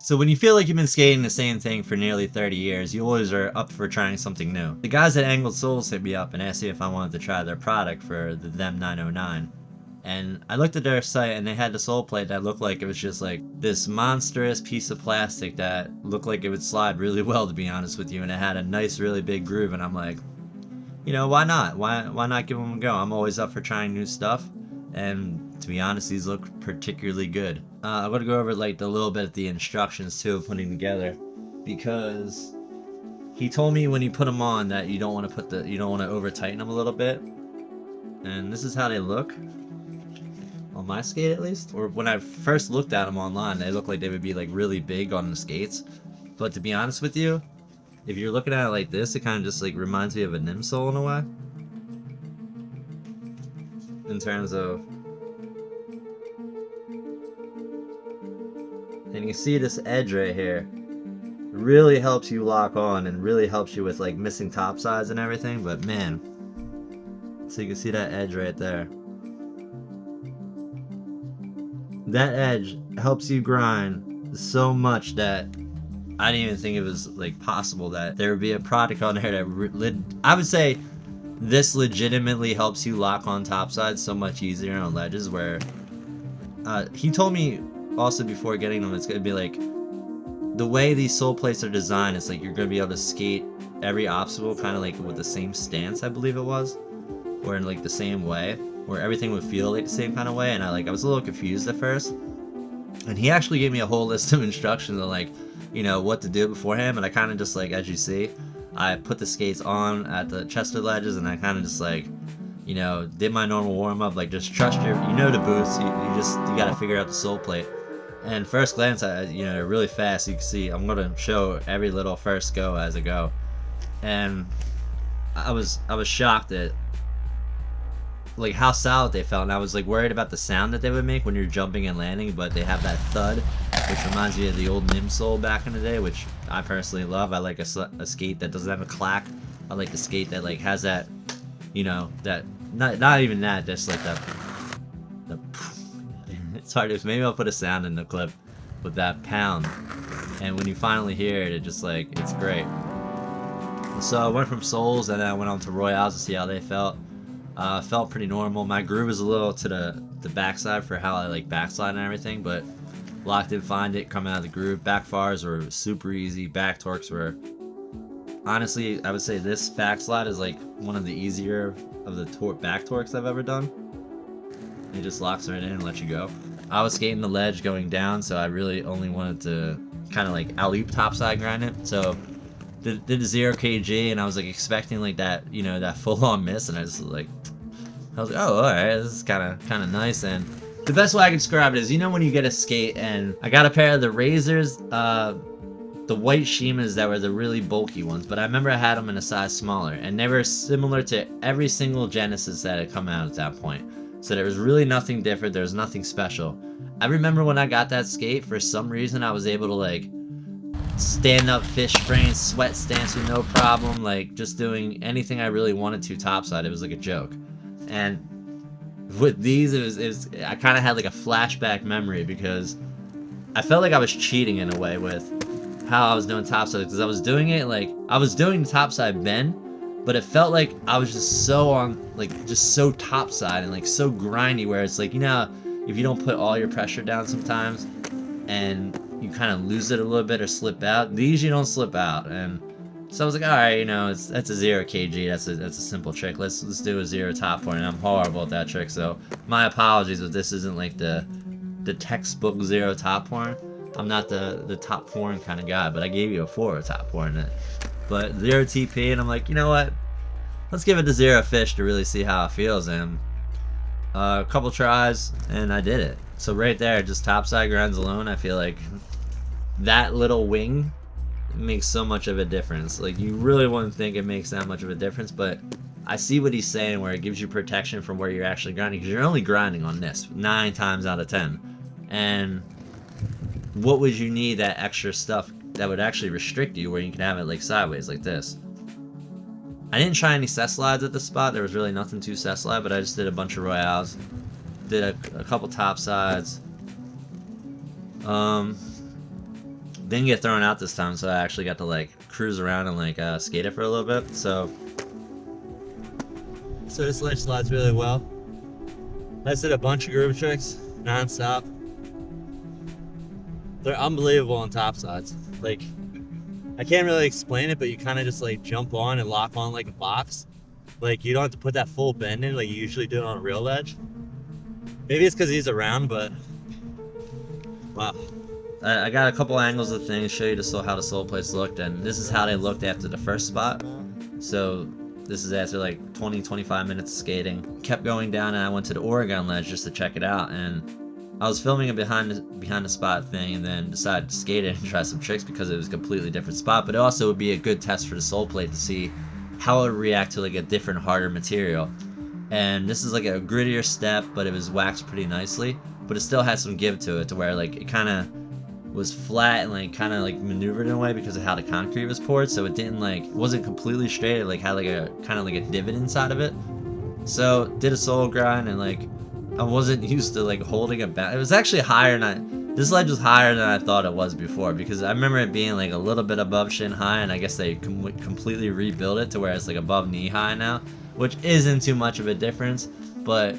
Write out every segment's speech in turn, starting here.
So when you feel like you've been skating the same thing for nearly 30 years, you always are up for trying something new. The guys at Angled Souls hit me up and asked me if I wanted to try their product for the Them 909. And I looked at their site and they had the sole plate that looked like it was just like this monstrous piece of plastic that looked like it would slide really well, to be honest with you, and it had a nice really big groove, and I'm like, you know, why not? Why not give them a go? I'm always up for trying new stuff, and to be honest, these look particularly good. I'm gonna go over like the little bit of the instructions too of putting together, because he told me when you put them on that you don't want to over tighten them a little bit, and this is how they look on my skate at least. Or when I first looked at them online, they looked like they would be like really big on the skates, but to be honest with you, if you're looking at it like this, it kind of just like reminds me of a Nim sole in a way. In terms of, and you see this edge right here, really helps you lock on and really helps you with like missing top sides and everything. But man, so you can see that edge right there. That edge helps you grind so much that I didn't even think it was like possible that there would be a product on there that I would say this legitimately helps you lock on topside so much easier on ledges. Where he told me also before getting them, it's gonna be like the way these sole plates are designed. It's like you're gonna be able to skate every obstacle kind of like with the same stance, I believe it was, or in like the same way, where everything would feel like the same kind of way. And I was a little confused at first, and he actually gave me a whole list of instructions on like, you know, what to do beforehand. And I kind of just like, as you see, I put the skates on at the chested ledges, and I kind of just like, you know, did my normal warm up, like just trust your, you know, the boots. You got to figure out the sole plate. And first glance, you know, really fast. You can see I'm gonna show every little first go as I go, and I was shocked at like how solid they felt, and I was like worried about the sound that they would make when you're jumping and landing, but they have that thud, which reminds me of the old Nim sole back in the day, which I personally love. I like a skate that doesn't have a clack. I like the skate that like has that, you know, that not even that, just like the it's hard to, maybe I'll put a sound in the clip with that pound, and when you finally hear it, it just like, it's great. So I went from soles and then I went on to royales to see how they felt. Felt pretty normal. My groove is a little to the backside for how I like backslide and everything, but locked in, find it, coming out of the groove. Backfires were super easy. Back torques were, honestly, I would say this backslide is like one of the easier of the back torques I've ever done. It just locks right in and lets you go. I was skating the ledge going down, so I really only wanted to kind of like alley-oop topside grind it. So did a 0 kg, and I was like expecting like that, you know, that full-on miss, and I was like, oh, alright, this is kind of nice. And the best way I can describe it is, you know, when you get a skate, and I got a pair of the Razors, the white Shimas that were the really bulky ones, but I remember I had them in a size smaller, and they were similar to every single Genesis that had come out at that point. So there was really nothing different, there was nothing special. I remember when I got that skate, for some reason I was able to like stand up fish frame, sweat stance with no problem, like just doing anything I really wanted to topside. It was like a joke. And with these, it was I kind of had like a flashback memory, because I felt like I was cheating in a way with how I was doing topside, because I was doing it like I was doing the topside bend, but it felt like I was just so on, like just so topside and like so grindy, where it's like, you know, if you don't put all your pressure down sometimes and you kind of lose it a little bit or slip out, these you don't slip out. And so I was like, all right, you know, that's a 0 kg, that's a simple trick. Let's do a 0 top point. And I'm horrible at that trick, so my apologies if this isn't like the textbook 0 top horn. I'm not the top horn kind of guy, but I gave you a 4 top horn in it. But 0 TP, and I'm like, you know what? Let's give it the 0 fish to really see how it feels. And a couple tries, and I did it. So right there, just topside grinds alone, I feel like that little wing makes so much of a difference. Like, you really wouldn't think it makes that much of a difference, but I see what he's saying, where it gives you protection from where you're actually grinding, because you're only grinding on this 9 times out of 10. And what would you need that extra stuff that would actually restrict you, where you can have it like sideways like this? I didn't try any set slides at this spot. There was really nothing to set slide, but I just did a bunch of royales, did a couple top sides. Didn't get thrown out this time, so I actually got to like cruise around and like skate it for a little bit. So this ledge slides really well. I did a bunch of groove tricks non-stop. They're unbelievable on top sides. Like, I can't really explain it, but you kind of just like jump on and lock on like a box. Like, you don't have to put that full bend in like you usually do on a real ledge. Maybe it's because he's around, but wow. I got a couple angles of things, show you how the sole plates looked, and this is how they looked after the first spot. So this is after like 20-25 minutes of skating. Kept going down, and I went to the Oregon ledge just to check it out, and I was filming a behind the spot thing, and then decided to skate it and try some tricks because it was a completely different spot. But it also would be a good test for the sole plate to see how it would react to like a different, harder material. And this is like a grittier step, but it was waxed pretty nicely, but it still had some give to it, to where like it kind of was flat and like kind of like maneuvered in a way because of how the concrete was poured, so it didn't like, wasn't completely straight. It like had like a kind of like a divot inside of it. So did a sole grind, and like I wasn't used to like holding it back. It was actually higher than this ledge was higher than I thought it was before, because I remember it being like a little bit above shin high, and I guess they completely rebuilt it to where it's like above knee high now, which isn't too much of a difference. But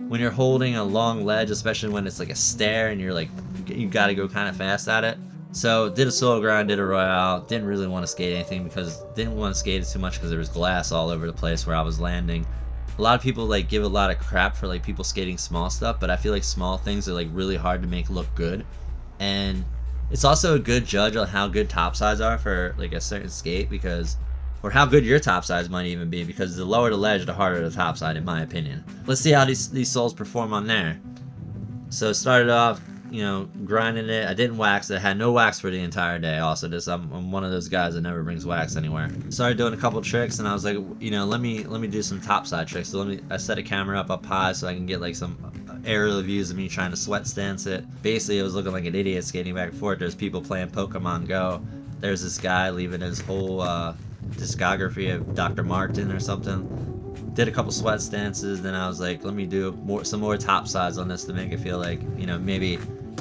when you're holding a long ledge, especially when it's like a stair and you're like, you gotta go kind of fast at it. So did a solo grind, did a royale. Didn't really want to skate anything because didn't want to skate it too much because there was glass all over the place where I was landing. A lot of people like give a lot of crap for like people skating small stuff, but I feel like small things are like really hard to make look good. And it's also a good judge on how good topsides are for like a certain skate, because, or how good your topsides might even be, because the lower the ledge, the harder the topside, in my opinion. Let's see how these soles perform on there. So started off, you know, grinding it. I didn't wax it. I had no wax for the entire day. Also, I'm one of those guys that never brings wax anywhere. Started doing a couple tricks, and I was like, you know, let me do some topside tricks. So I set a camera up high so I can get like some aerial views of me trying to sweat stance it. Basically, I was looking like an idiot skating back and forth. There's people playing Pokemon Go. There's this guy leaving his whole discography of Dr. Martin or something. Did a couple sweat stances, then I was like, let me do some more topsides on this to make it feel like, you know, maybe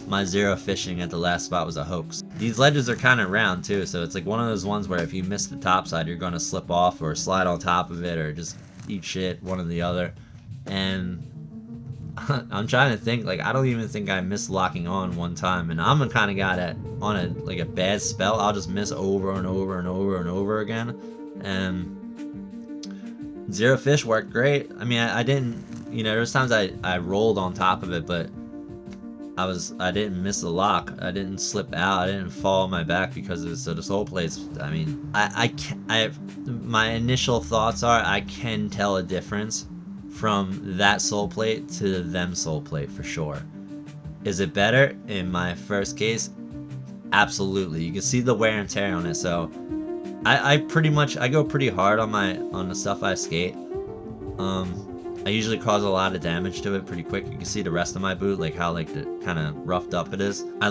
my zero fishing at the last spot was a hoax. These ledges are kind of round too, so it's like one of those ones where if you miss the topside, you're going to slip off or slide on top of it or just eat shit, one or the other. And I'm trying to think, like, I don't even think I missed locking on one time, and I'm the kind of guy that on a bad spell, I'll just miss over and over and over and over again. And zero fish worked great. I mean, I didn't, you know, there's times I rolled on top of it, but I didn't miss the lock. I didn't slip out. I didn't fall on my back because of the sole plates. I mean, my initial thoughts are I can tell a difference from that sole plate to them sole plate for sure. Is it better? In my first case, absolutely. You can see the wear and tear on it. So I go pretty hard on the stuff I skate. I usually cause a lot of damage to it pretty quick. You can see the rest of my boot, like how like the kind of roughed up it is. I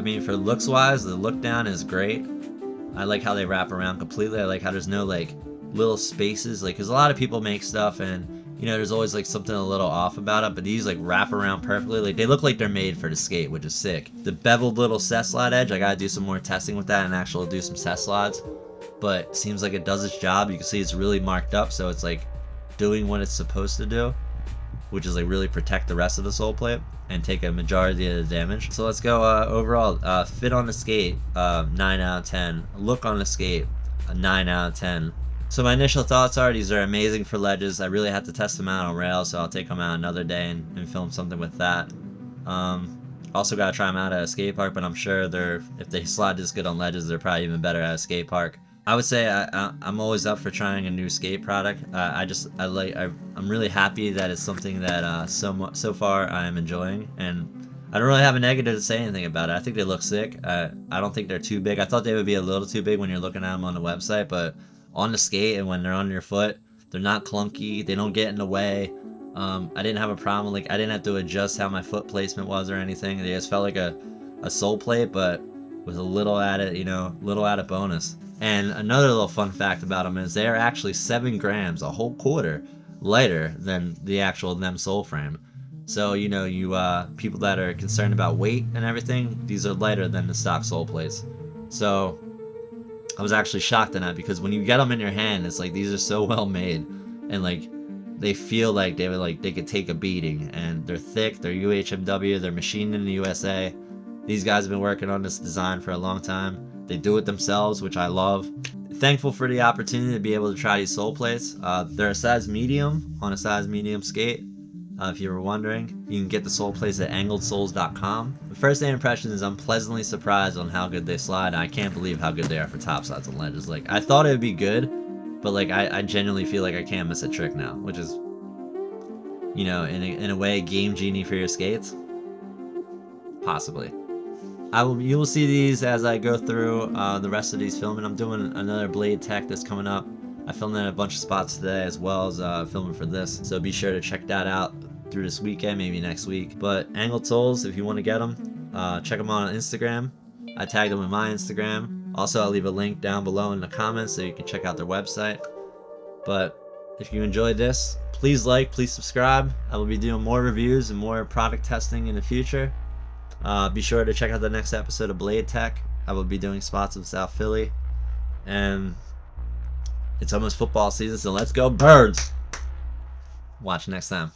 mean, for looks wise, the look down is great. I like how they wrap around completely. I like how there's no like little spaces, like, because a lot of people make stuff and, you know, there's always like something a little off about it, but these like wrap around perfectly. Like, they look like they're made for the skate, which is sick. The beveled little set slide edge, I gotta do some more testing with that and actually do some set slides, but it seems like it does its job. You can see it's really marked up, so it's like doing what it's supposed to do, which is like really protect the rest of the sole plate and take a majority of the damage. So let's go overall. Fit on the skate, 9 out of 10. Look on the skate, a 9 out of 10. So my initial thoughts are these are amazing for ledges. I really have to test them out on rails, so I'll take them out another day and film something with that. Also gotta try them out at a skate park, but I'm sure if they slide this good on ledges, they're probably even better at a skate park. I would say I'm always up for trying a new skate product. I'm really happy that it's something that so far I am enjoying, and I don't really have a negative to say anything about it. I think they look sick. I don't think they're too big. I thought they would be a little too big when you're looking at them on the website, but on the skate and when they're on your foot, they're not clunky. They don't get in the way. I didn't have a problem. Like, I didn't have to adjust how my foot placement was or anything. They just felt like a sole plate, but with a little added bonus. And another little fun fact about them is they are actually 7 grams, a whole quarter, lighter than the actual them sole frame. So, you know, people that are concerned about weight and everything, these are lighter than the stock sole plates. So I was actually shocked at that, because when you get them in your hand, it's like these are so well made, and like they feel like they could take a beating, and they're thick, they're UHMW, they're machined in the USA. These guys have been working on this design for a long time. They do it themselves, which I love. Thankful for the opportunity to be able to try these sole plates. They're a size medium on a size medium skate. If you were wondering, you can get the sole plates at angledsoles.com. The first day impression is I'm pleasantly surprised on how good they slide. I can't believe how good they are for topsides and ledges. Like, I thought it would be good, but like I genuinely feel like I can't miss a trick now, which is, you know, in a way, game Genie for your skates. Possibly. You will see these as I go through the rest of these filming. I'm doing another blade tech that's coming up. I filmed in a bunch of spots today, as well as filming for this, so be sure to check that out through this weekend, maybe next week. But angled soles, if you want to get them, check them out on Instagram. I tagged them in my Instagram. Also, I'll leave a link down below in the comments so you can check out their website. But if you enjoyed this, please like, please subscribe. I will be doing more reviews and more product testing in the future. Be sure to check out the next episode of Blade Tech. I will be doing spots of South Philly. And it's almost football season, so let's go Birds! Watch next time.